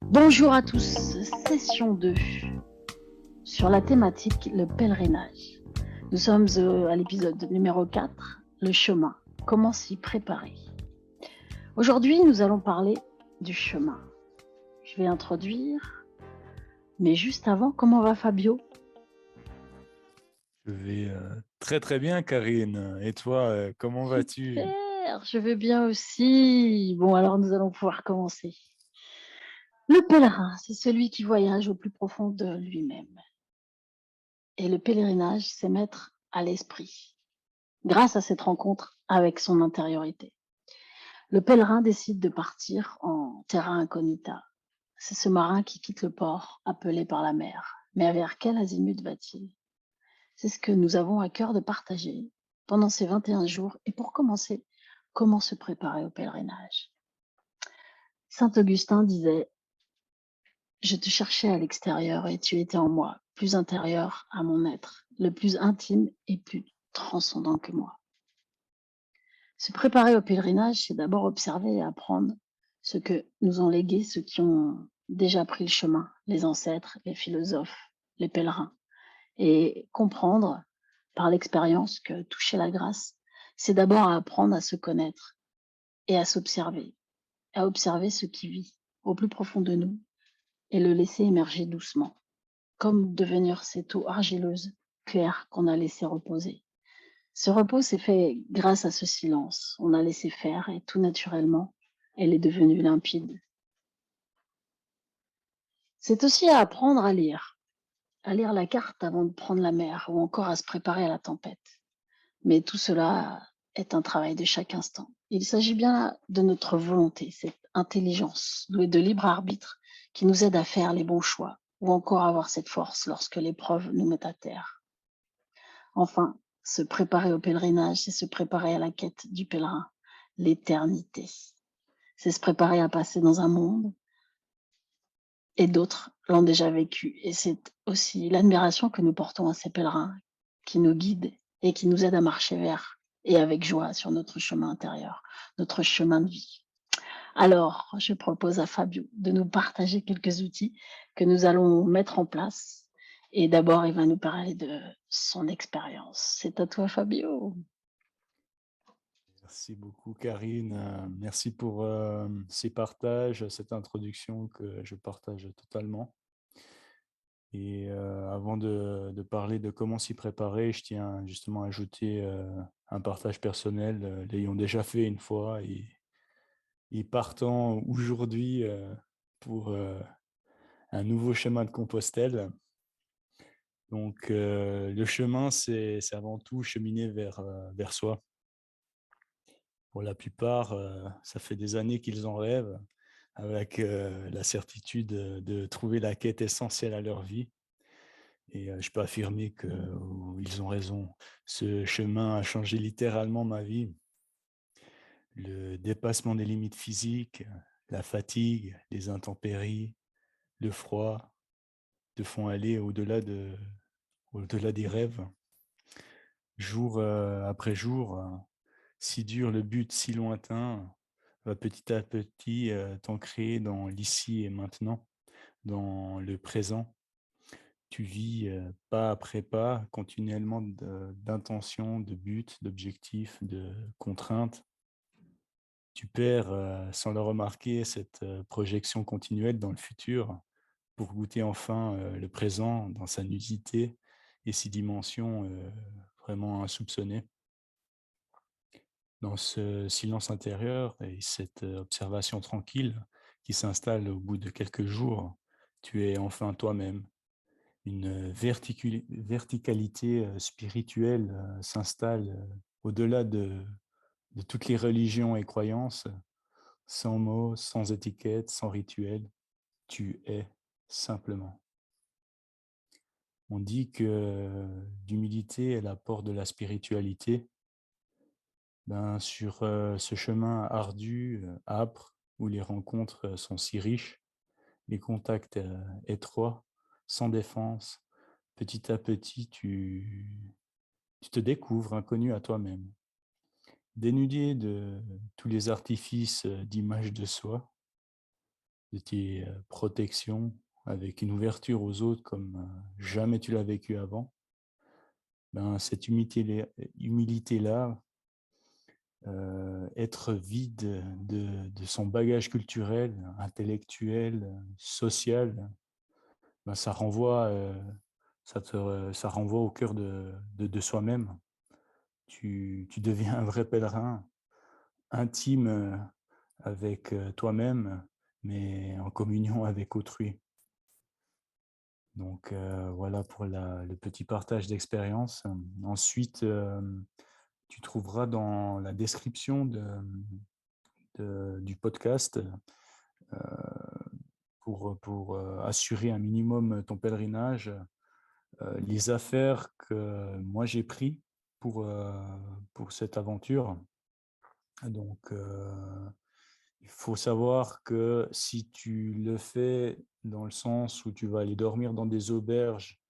Bonjour à tous, session 2 sur la thématique le pèlerinage. Nous sommes à l'épisode numéro 4, le chemin. Comment s'y préparer? Aujourd'hui, nous allons parler du chemin. Je vais introduire, mais juste avant, comment va Fabio? Je vais très très bien, Karine. Et toi, comment vas-tu? Super, je vais bien aussi. Bon, alors nous allons pouvoir commencer. Le pèlerin, c'est celui qui voyage au plus profond de lui-même. Et le pèlerinage, c'est mettre à l'esprit, grâce à cette rencontre avec son intériorité. Le pèlerin décide de partir en terra incognita. C'est ce marin qui quitte le port, appelé par la mer. Mais vers quel azimut va-t-il? C'est ce que nous avons à cœur de partager pendant ces 21 jours. Et pour commencer, comment se préparer au pèlerinage? Saint Augustin disait: je te cherchais à l'extérieur et tu étais en moi, plus intérieur à mon être, le plus intime et plus transcendant que moi. Se préparer au pèlerinage, c'est d'abord observer et apprendre ce que nous ont légué ceux qui ont déjà pris le chemin, les ancêtres, les philosophes, les pèlerins, et comprendre par l'expérience que toucher la grâce, c'est d'abord à apprendre à se connaître et à s'observer, à observer ce qui vit au plus profond de nous et le laisser émerger doucement, comme devenir cette eau argileuse, claire qu'on a laissé reposer. Ce repos s'est fait grâce à ce silence. On a laissé faire et tout naturellement, elle est devenue limpide. C'est aussi à apprendre à lire la carte avant de prendre la mer ou encore à se préparer à la tempête. Mais tout cela est un travail de chaque instant. Il s'agit bien de notre volonté, cette intelligence douée de libre arbitre qui nous aide à faire les bons choix ou encore à avoir cette force lorsque l'épreuve nous met à terre. Enfin, se préparer au pèlerinage, c'est se préparer à la quête du pèlerin, l'éternité. C'est se préparer à passer dans un monde et d'autres l'ont déjà vécu. Et c'est aussi l'admiration que nous portons à ces pèlerins qui nous guident et qui nous aident à marcher vers et avec joie sur notre chemin intérieur, notre chemin de vie. Alors, je propose à Fabio de nous partager quelques outils que nous allons mettre en place. Et d'abord, il va nous parler de son expérience. C'est à toi, Fabio. Merci beaucoup, Karine. Merci pour ces partages, cette introduction que je partage totalement. Et avant de parler de comment s'y préparer, je tiens justement à ajouter un partage personnel, l'ayant déjà fait une fois et partant aujourd'hui pour un nouveau chemin de Compostelle. Donc, le chemin, c'est avant tout cheminer vers soi. Pour la plupart, ça fait des années qu'ils en rêvent, avec la certitude de trouver la quête essentielle à leur vie. Et je peux affirmer qu'ils ont raison. Ce chemin a changé littéralement ma vie. Le dépassement des limites physiques, la fatigue, les intempéries, le froid, te font aller au-delà des rêves. Jour après jour, si dur le but si lointain, va petit à petit t'ancrer dans l'ici et maintenant, dans le présent. Tu vis pas après pas, continuellement d'intentions, de buts, d'objectifs, de contraintes. Tu perds, sans le remarquer, cette projection continuelle dans le futur pour goûter enfin le présent dans sa nudité et ses dimensions vraiment insoupçonnées. Dans ce silence intérieur et cette observation tranquille qui s'installe au bout de quelques jours, tu es enfin toi-même. Une verticalité spirituelle s'installe au-delà de toutes les religions et croyances, sans mots, sans étiquette, sans rituel. Tu es simplement. On dit que l'humilité est la porte de la spiritualité. Ben, sur ce chemin ardu, âpre, où les rencontres sont si riches, les contacts étroits, sans défense, petit à petit, tu te découvres inconnu à toi-même, dénudé de tous les artifices d'image de soi. de tes protections, avec une ouverture aux autres comme jamais tu l'as vécu avant, ben, cette humilité-là, être vide de son bagage culturel, intellectuel, social, ben, ça renvoie au cœur de soi-même. Tu deviens un vrai pèlerin, intime avec toi-même, mais en communion avec autrui. Donc voilà pour le petit partage d'expérience. Ensuite, tu trouveras dans la description du podcast, euh, pour assurer un minimum ton pèlerinage, les affaires que moi j'ai prises pour cette aventure. Donc, il faut savoir que si tu le fais dans le sens où tu vas aller dormir dans des auberges,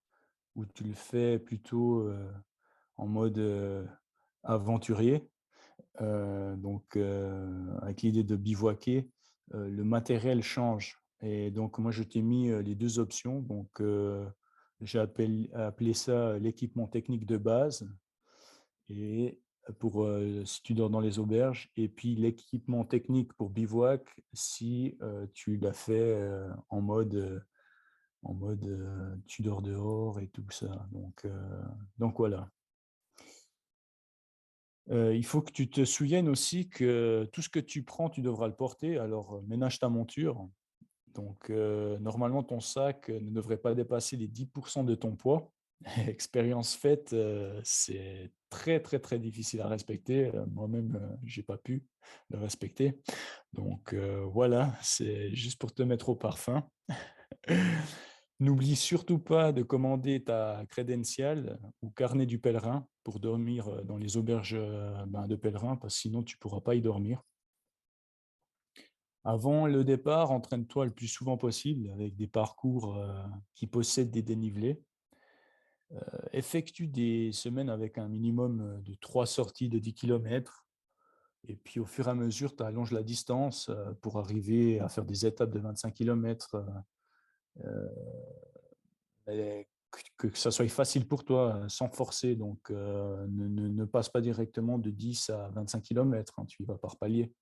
où tu le fais plutôt en mode aventurier, donc avec l'idée de bivouaquer, le matériel change. Et donc, moi, je t'ai mis les deux options. Donc, j'ai appelé ça l'équipement technique de base. Et pour si tu dors dans les auberges, et puis l'équipement technique pour bivouac si tu l'as fait en mode tu dors dehors et tout ça. Donc voilà. Il faut que tu te souviennes aussi que tout ce que tu prends, tu devras le porter. Alors, ménage ta monture. Donc, normalement, ton sac ne devrait pas dépasser les 10% de ton poids. Expérience faite, c'est très, très, très difficile à respecter. Moi-même, j'ai pas pu le respecter. Donc, voilà, c'est juste pour te mettre au parfum. N'oublie surtout pas de commander ta crédentiale ou carnet du pèlerin pour dormir dans les auberges de pèlerins, parce que sinon tu ne pourras pas y dormir. Avant le départ, entraîne-toi le plus souvent possible avec des parcours qui possèdent des dénivelés. Effectue des semaines avec un minimum de 3 sorties de 10 km. Et puis au fur et à mesure, tu allonges la distance pour arriver à faire des étapes de 25 km que ça soit facile pour toi, sans forcer. Donc, ne passe pas directement de 10 à 25 km, hein, tu y vas par palier.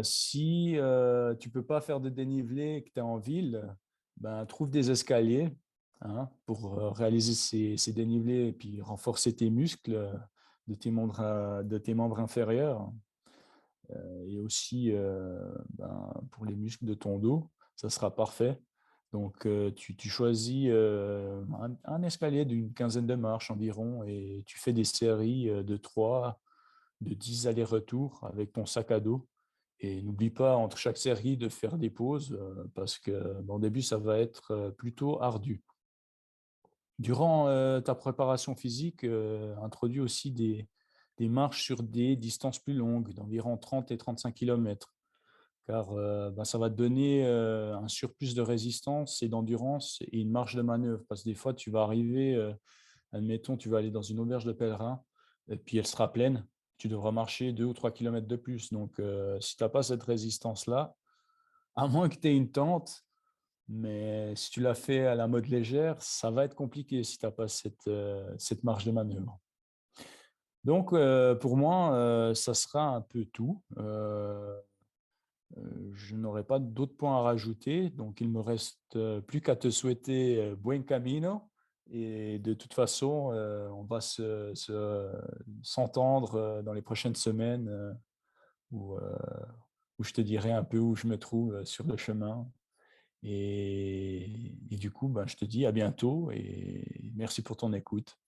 Si tu ne peux pas faire de dénivelé et que tu es en ville, ben, trouve des escaliers hein, pour réaliser ces dénivelés et puis renforcer tes muscles de tes membres inférieurs et aussi pour les muscles de ton dos, ça sera parfait. Donc, tu choisis un escalier d'une quinzaine de marches environ et tu fais des séries de 3, de 10 allers-retours avec ton sac à dos. Et n'oublie pas entre chaque série de faire des pauses parce que au début, ça va être plutôt ardu. Durant ta préparation physique, introduis aussi des marches sur des distances plus longues, d'environ 30 et 35 km, car ça va te donner un surplus de résistance et d'endurance et une marge de manœuvre. Parce que des fois, tu vas arriver, admettons, tu vas aller dans une auberge de pèlerins, et puis elle sera pleine, tu devras marcher 2 ou 3 km de plus. Donc, si tu n'as pas cette résistance-là, à moins que tu aies une tente, mais si tu l'as fait à la mode légère, ça va être compliqué si tu n'as pas cette marge de manœuvre. Donc, pour moi, ça sera un peu tout. Je n'aurai pas d'autres points à rajouter, donc il ne me reste plus qu'à te souhaiter buen camino. Et de toute façon, on va s'entendre dans les prochaines semaines où, où je te dirai un peu où je me trouve sur le chemin. Et du coup, je te dis à bientôt et merci pour ton écoute.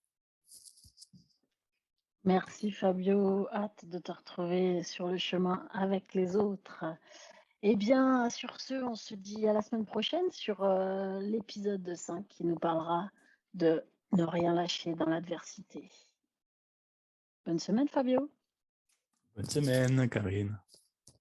Merci Fabio, hâte de te retrouver sur le chemin avec les autres. Eh bien, sur ce, on se dit à la semaine prochaine sur l'épisode 5 qui nous parlera de ne rien lâcher dans l'adversité. Bonne semaine Fabio. Bonne semaine, Karine.